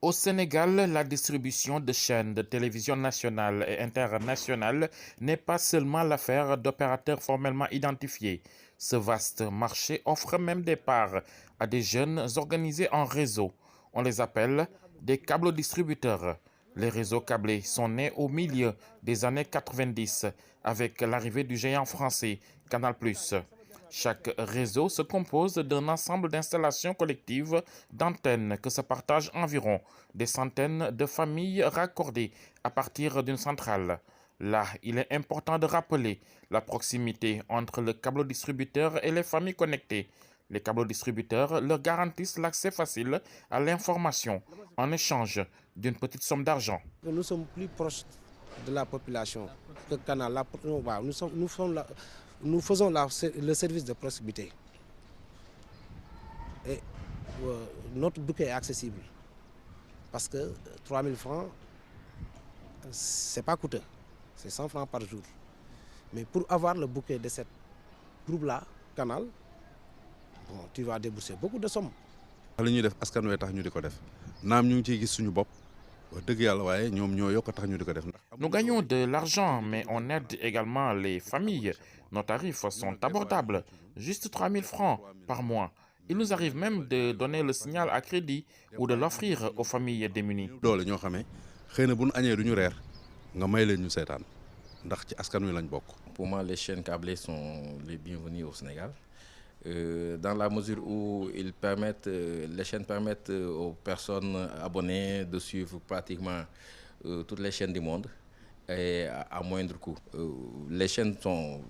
Au Sénégal, la distribution de chaînes de télévision nationales et internationales n'est pas seulement l'affaire d'opérateurs formellement identifiés. Ce vaste marché offre même des parts à des jeunes organisés en réseau. On les appelle des câblodistributeurs. Les réseaux câblés sont nés au milieu des années 90 avec l'arrivée du géant français Canal+. Chaque réseau se compose d'un ensemble d'installations collectives d'antennes que se partagent environ des centaines de familles raccordées à partir d'une centrale. Là, il est important de rappeler la proximité entre le câble-distributeur et les familles connectées. Les câble-distributeurs leur garantissent l'accès facile à l'information en échange d'une petite somme d'argent. Nous sommes plus proches de la population que Canal. Nous faisons le service de proximité. Et notre bouquet est accessible. Parce que 3000 francs, c'est pas coûteux. C'est 100 francs par jour. Mais pour avoir le bouquet de cette groupe-là, Canal, bon, tu vas débourser beaucoup de sommes. li ñuy def askan wee tax ñu di ko def naam ñu ngi ciy gis suñu bopp wax dëgg yàlla waaye ñoom ñoo yokk tax ñu di ko def. Nous gagnons de l'argent, mais on aide également les familles. Nos tarifs sont abordables, juste 3000 francs par mois. Il nous arrive même de donner le signal à crédit ou de l'offrir aux familles démunies. doole ñoo xamee xëy na bu ñu añee du ñu reer nga may leen ñu seetaan ndax ci askan wi lañ bokk. Pour moi, les chaînes câblées sont les bienvenues au Sénégal, dans la mesure où les chaînes permettent aux personnes abonnées de suivre pratiquement toutes les chaînes du monde et à moindre coût. Les chaînes sont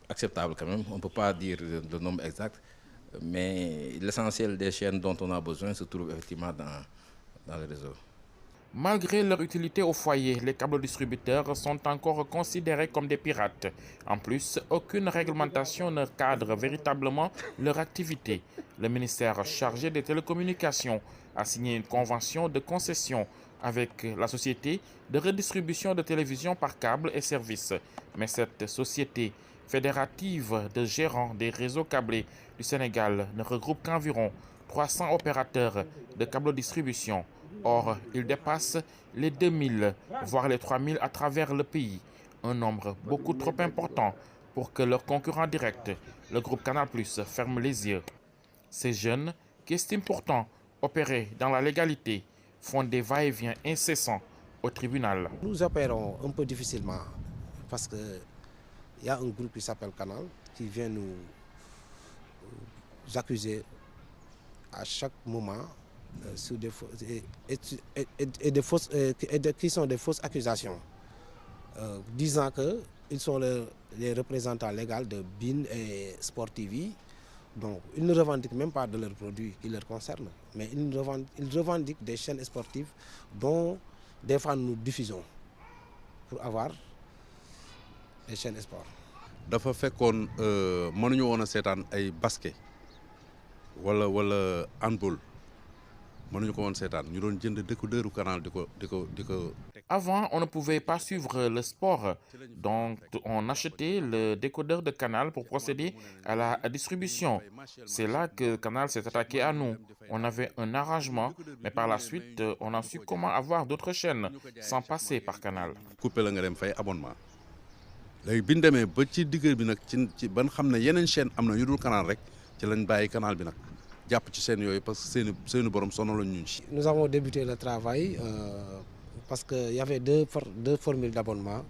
acceptables quand même, on ne peut pas dire le nombre exact, mais l'essentiel des chaînes dont on a besoin se trouve effectivement dans le réseau. Malgré leur utilité au foyer, les câbles-distributeurs sont encore considérés comme des pirates. En plus, aucune réglementation ne cadre véritablement leur activité. Le ministère chargé des télécommunications a signé une convention de concession avec la société de redistribution de télévision par câble et services. Mais cette société fédérative de gérants des réseaux câblés du Sénégal ne regroupe qu'environ 300 opérateurs de câble-distribution. Or, ils dépassent les 2000, voire les 3000 à travers le pays. Un nombre beaucoup trop important pour que leur concurrent direct, le groupe Canal+, ferme les yeux. Ces jeunes, qui estiment pourtant opérer dans la légalité, font des va-et-vient incessants au tribunal. Nous opérons un peu difficilement parce qu'il y a un groupe qui s'appelle Canal qui vient nous accuser à chaque moment sur des qui sont des fausses accusations, disant qu'ils sont les représentants légaux de BIN et Sport TV. Donc, ils ne revendiquent même pas de leurs produits qui leur concernent, mais ils revendiquent des chaînes sportives dont des fois nous diffusons pour avoir des chaînes sport. dafa fekkoon mënuñu woon a seetaan ay basket wala handball mënuñu ko woon seetaan ñu doon jënd décodeuru Canal di ko. Avant, on ne pouvait pas suivre le sport, donc on achetait le décodeur de Canal pour procéder à la distribution. C'est là que Canal s'est attaqué à nous. On avait un arrangement, mais par la suite, on a su comment avoir d'autres chaînes sans passer par Canal. coupé la nga dem fay abonnement léegi bi ñu demee ba ci digg bi nag ci ban xam ne yeneen chaîne am na ñu dul Canal rek ci lañ bàyyi Canal bi nag jàpp ci seen yooyu parce que seeni borom sonal ñu ci. Nous avons débuté le travail parce qu'il y avait deux formules d'abonnement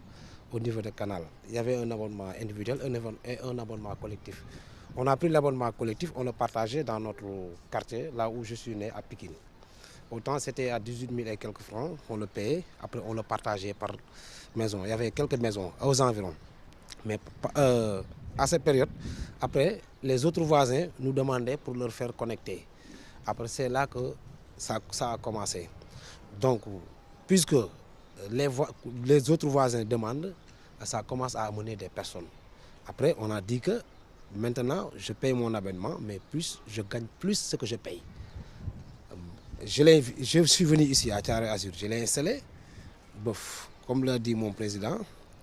au niveau de Canal. Il y avait un abonnement individuel et un abonnement collectif. On a pris l'abonnement collectif, on le partageait dans notre quartier, là où je suis né, à Pikine. Autant c'était à 18 000 et quelques francs, on le payait, après on le partageait par maison. Il y avait quelques maisons aux environs. Mais à cette période, après, les autres voisins nous demandaient pour leur faire connecter. Après, c'est là que ça a commencé. Donc, puisque les autres voisins demandent, ça commence à amener des personnes. Après, on a dit que maintenant, je paye mon abonnement, mais plus, je gagne plus ce que je paye. Je suis venu ici à Thiaroye Azur, je l'ai installé. Bof, comme l'a dit mon président,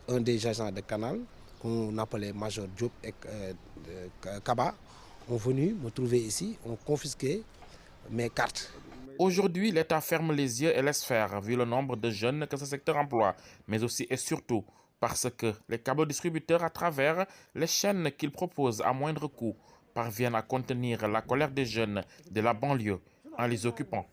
un des agents de Canal, qu'on appelait Major Diop et Kaba, ont venu me trouver ici, ont confisqué mes cartes. Aujourd'hui, l'État ferme les yeux et laisse faire, vu le nombre de jeunes que ce secteur emploie, mais aussi et surtout parce que les câbles distributeurs, à travers les chaînes qu'ils proposent à moindre coût, parviennent à contenir la colère des jeunes de la banlieue en les occupant.